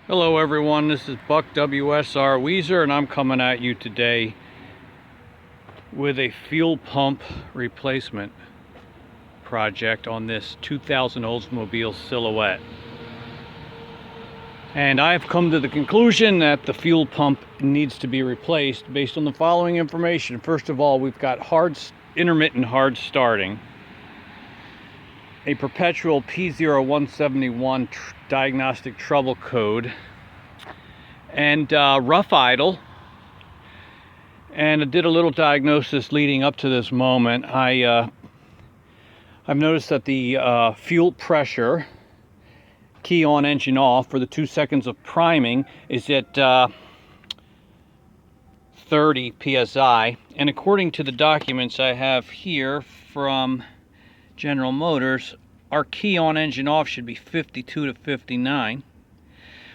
Hello everyone, this is Buck WSR Weezer and I'm coming at you today with a fuel pump replacement project on this 2000 Oldsmobile Silhouette. And I've come to the conclusion that the fuel pump needs to be replaced based on the following information. First of all, we've got intermittent hard starting, a perpetual P0171 diagnostic trouble code, and rough idle. And I did a little diagnosis leading up to this moment. I've noticed that the fuel pressure, key on, engine off, for the 2 seconds of priming is at 30 psi, and according to the documents I have here from General Motors, our key on, engine off should be 52 to 59.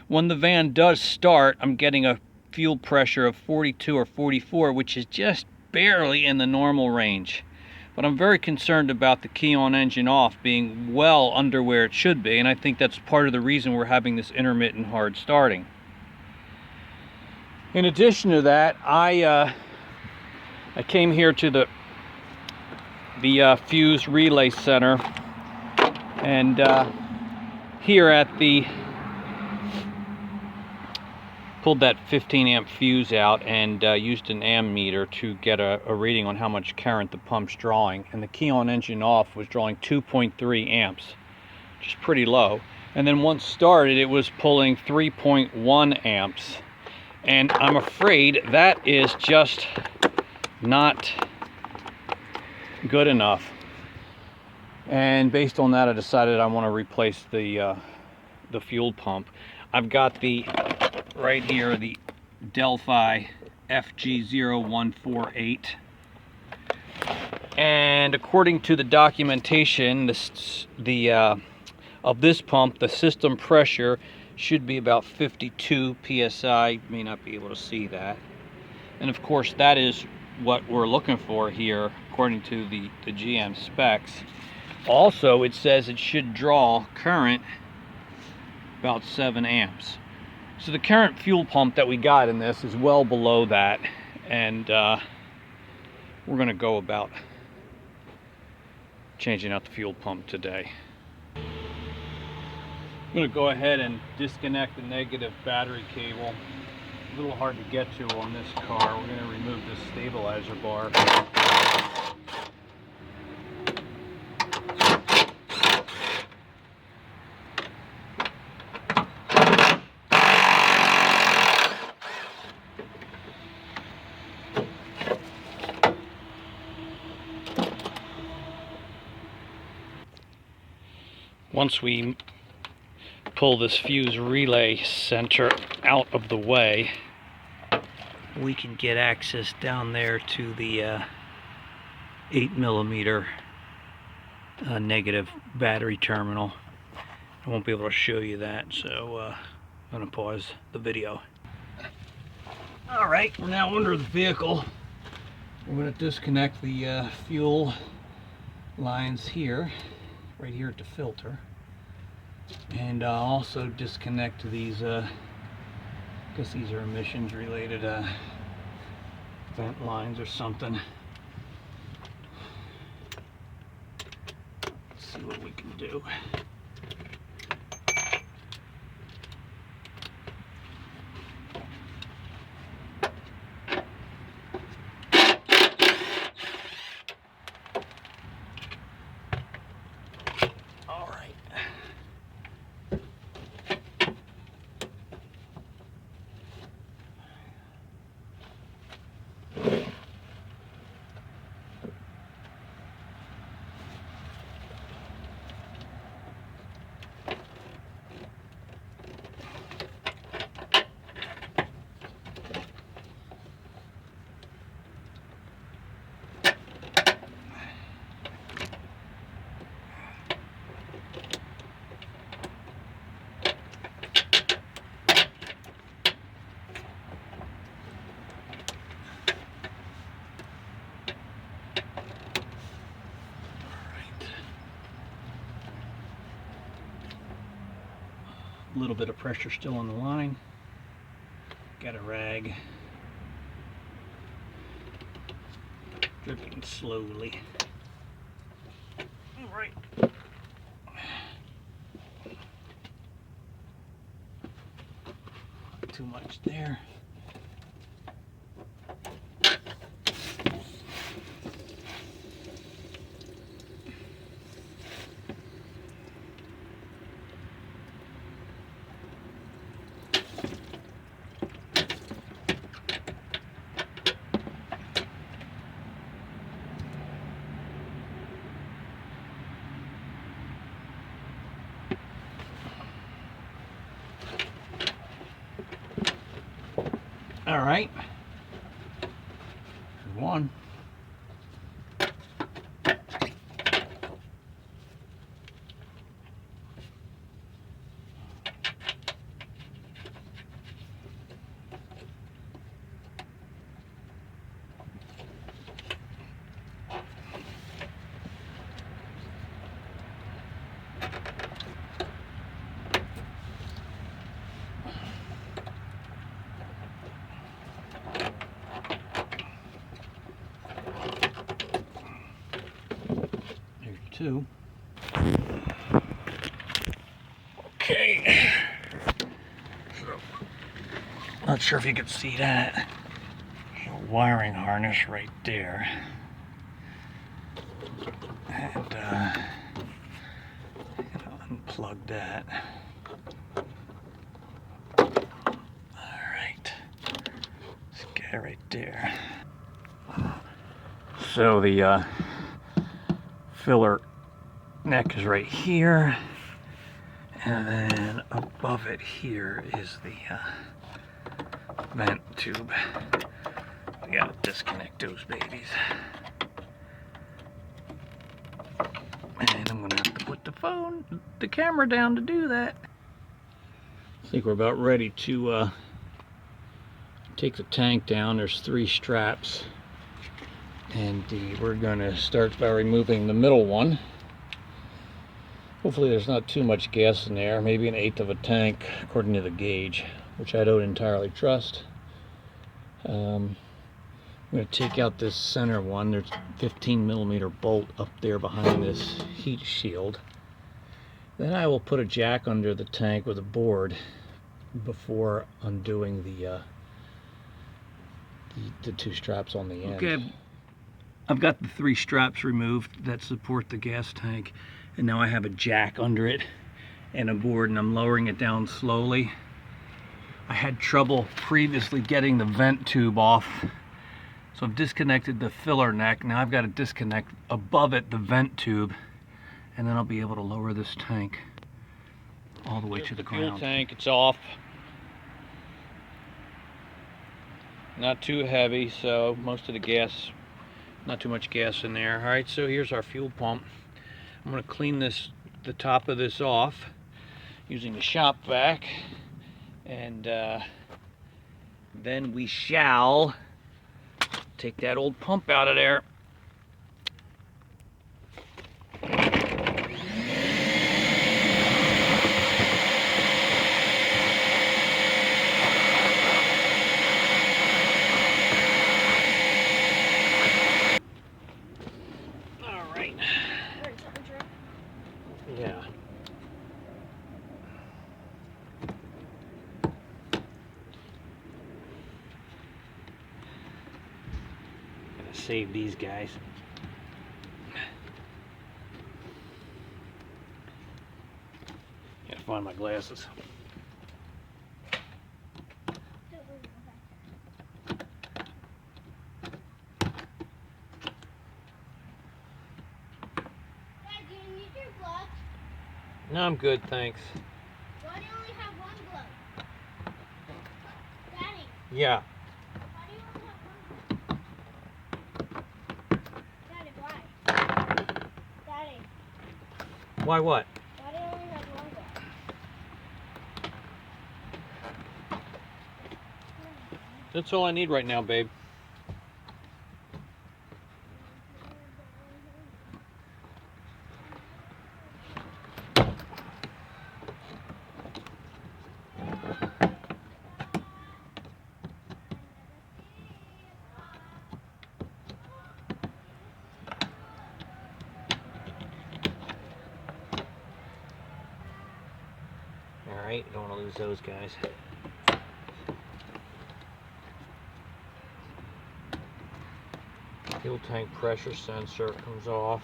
When the van does start, I'm getting a fuel pressure of 42 or 44, which is just barely in the normal range. But I'm very concerned about the key on, engine off being well under where it should be, and I think that's part of the reason we're having this intermittent hard starting. In addition to that, I came here to the fuse relay center, and here at the pulled that 15 amp fuse out and used an ammeter to get a reading on how much current the pump's drawing, and the key on, engine off was drawing 2.3 amps, which is pretty low. And then once started, it was pulling 3.1 amps, and I'm afraid that is just not good enough. And based on that, I decided I want to replace the fuel pump. I've got right here the Delphi FG0148, and according to the documentation of this pump, the system pressure should be about 52 psi. You may not be able to see that, and of course that is what we're looking for here according to the GM specs. Also, it says it should draw current about 7 amps. So the current fuel pump that we got in this is well below that, and we're going to go about changing out the fuel pump today. I'm going to go ahead and disconnect the negative battery cable. A little hard to get to on this car. We're going to remove this stabilizer bar. Once we pull this fuse relay center out of the way, we can get access down there to the 8mm negative battery terminal. I won't be able to show you that, so I'm going to pause the video. Alright, we're now under the vehicle. We're going to disconnect the fuel lines here, right here at the filter, and also disconnect these, I guess these are emissions related vent lines or something. Let's see what we can do. little bit of pressure still on the line. Got a rag. Dripping slowly. All right. Too much there. All right, one. Two. Okay. So, not sure if you can see that. A wiring harness right there. And I'm gonna unplug that. Alright. Let's get it right there. So the filler neck is right here, and then above it here is the vent tube. We gotta disconnect those babies, and I'm gonna have to put the camera down to do that. I think we're about ready to take the tank down. There's 3 straps, and we're gonna start by removing the middle one. Hopefully there's not too much gas in there, maybe 1/8 of a tank according to the gauge, which I don't entirely trust. I'm going to take out this center one. There's a 15mm bolt up there behind this heat shield. Then I will put a jack under the tank with a board before undoing the 2 straps on the end. Okay, I've got the 3 straps removed that support the gas tank. And now I have a jack under it and a board, and I'm lowering it down slowly. I had trouble previously getting the vent tube off, so I've disconnected the filler neck. Now I've got to disconnect above it the vent tube, and then I'll be able to lower this tank all the way to the ground. Fuel tank, it's off. Not too heavy, so most of the gas, not too much gas in there. All right, so here's our fuel pump. I'm going to clean the top of this off using the shop vac, and then we shall take that old pump out of there. All right. Yeah. Gotta save these guys. Gotta find my glasses. No, I'm good, thanks. Why do you only have one glove? Daddy. Yeah. Why do you only have one glove? Daddy, why? Daddy. Why what? Why do you only have one glove? That's all I need right now, babe. as those guys. Fuel tank pressure sensor comes off.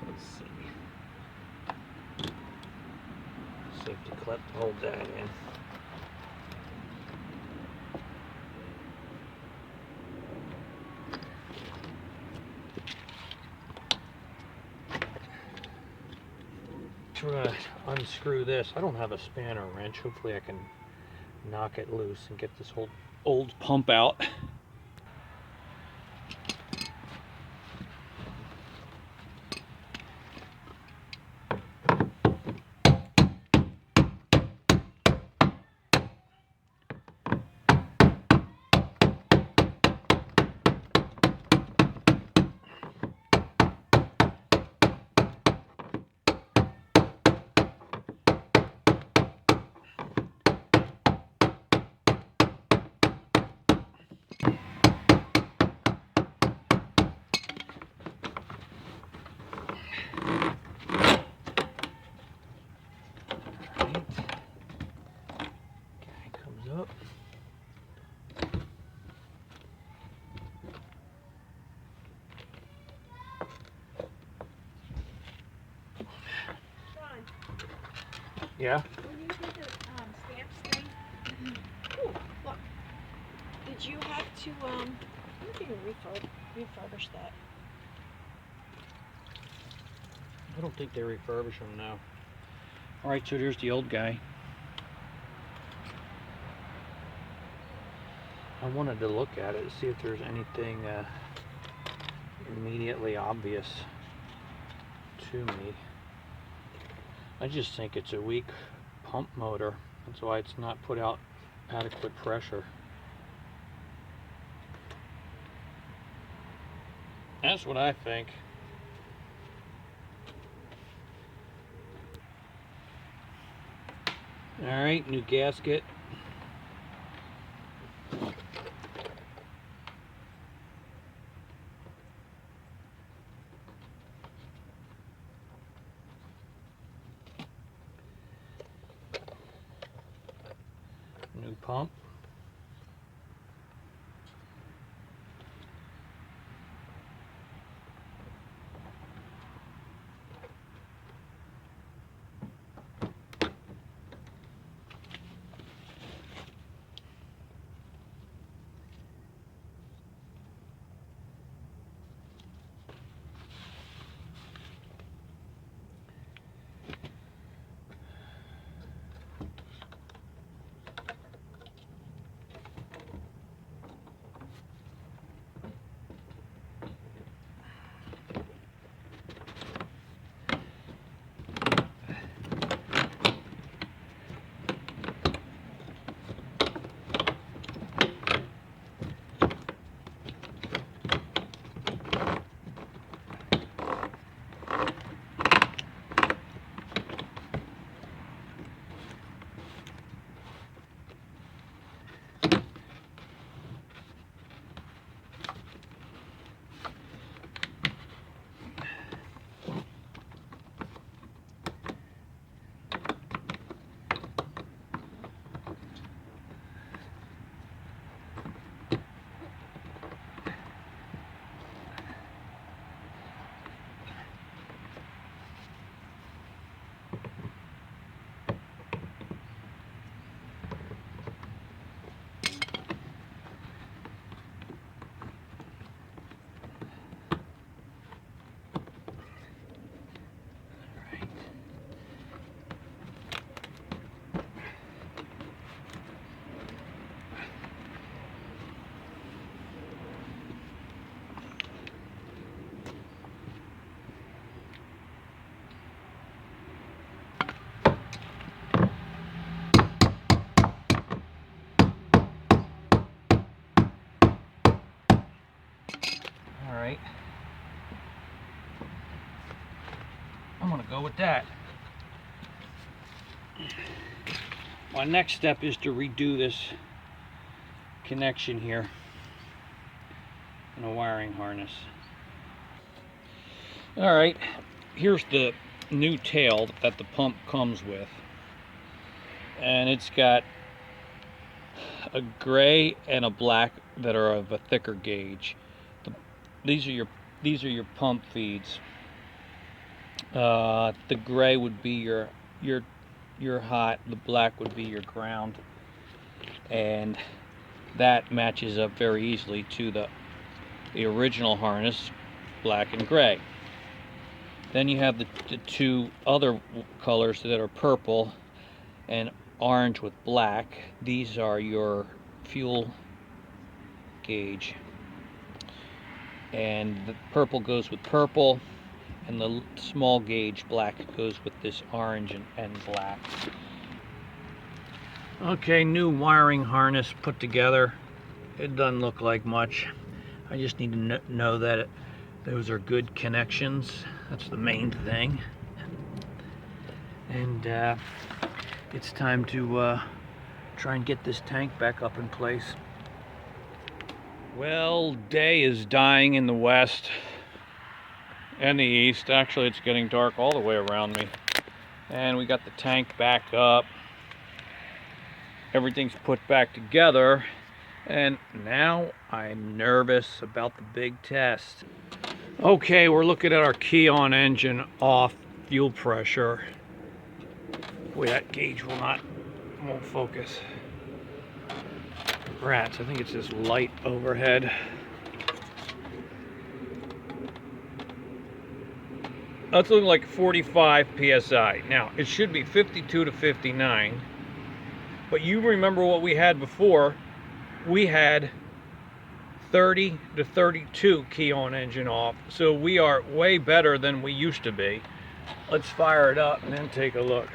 Let's see. Safety clip to hold that in. So we're going to unscrew this. I don't have a spanner wrench. Hopefully I can knock it loose and get this whole old pump out. Up. Ron, Yeah? when you did the stamps thing, ooh, look, did you have to, I wonder if you can refurbish that. I don't think they refurbish them now. Alright, so there's the old guy. I wanted to look at it to see if there's anything immediately obvious to me. I just think it's a weak pump motor. That's why it's not put out adequate pressure. That's what I think. Alright, new gasket. New pump. Alright. I'm gonna go with that. My next step is to redo this connection here in a wiring harness. Alright, here's the new tail that the pump comes with. and it's got a gray and a black that are of a thicker gauge. These are your pump feeds. The gray would be your hot, the black would be your ground, and that matches up very easily to the original harness, black and gray. Then you have the two other colors that are purple and orange with black. These are your fuel gauge, and the purple goes with purple, and the small gauge black goes with this orange and black. Okay, new wiring harness put together. It doesn't look like much. I just need to know that those are good connections. That's the main thing. And it's time to try and get this tank back up in place. Well, day is dying in the west and the east. Actually, it's getting dark all the way around me. And we got the tank back up. Everything's put back together. And now I'm nervous about the big test. Okay, we're looking at our key on engine off, fuel pressure. Boy, that gauge won't focus. Rats, I think it's this light overhead. That's looking like 45 psi. Now, it should be 52 to 59. But you remember what we had before. We had 30 to 32 key on engine off. So we are way better than we used to be. Let's fire it up and then take a look.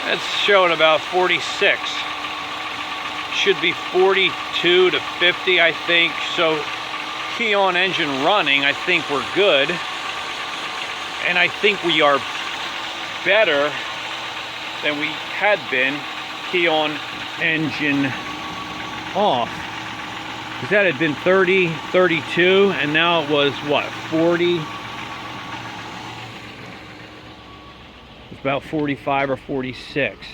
That's showing about 46. Should be 42 to 50, I think. So key on engine running, I think we're good. And I think we are better than we had been key on engine off. Because that had been 30, 32, and now it was what, 40? About 45 or 46,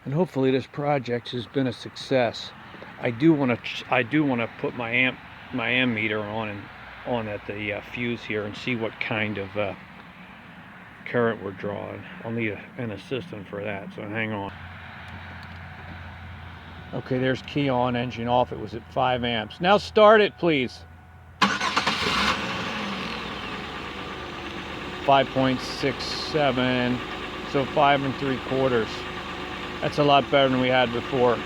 and hopefully this project has been a success. I do want to put my amp meter on at the fuse here and see what kind of current we're drawing. I'll need an assistant for that, so hang on. Okay, there's key on, engine off. It was at 5 amps. Now start it, please. 5.67. So 5 3/4. That's a lot better than we had before.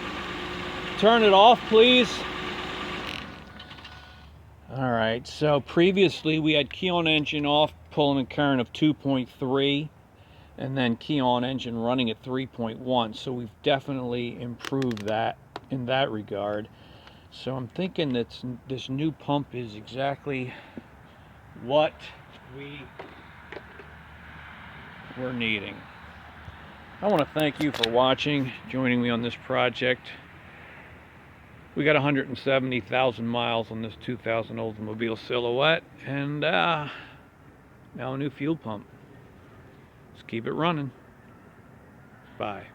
Turn it off, please. All right, so previously we had key on engine off, pulling a current of 2.3, and then key on engine running at 3.1. So we've definitely improved that in that regard. So I'm thinking that this new pump is exactly what we're needing. I want to thank you for watching, joining me on this project. We got 170,000 miles on this 2000 Oldsmobile Silhouette, and now a new fuel pump. Let's keep it running. Bye.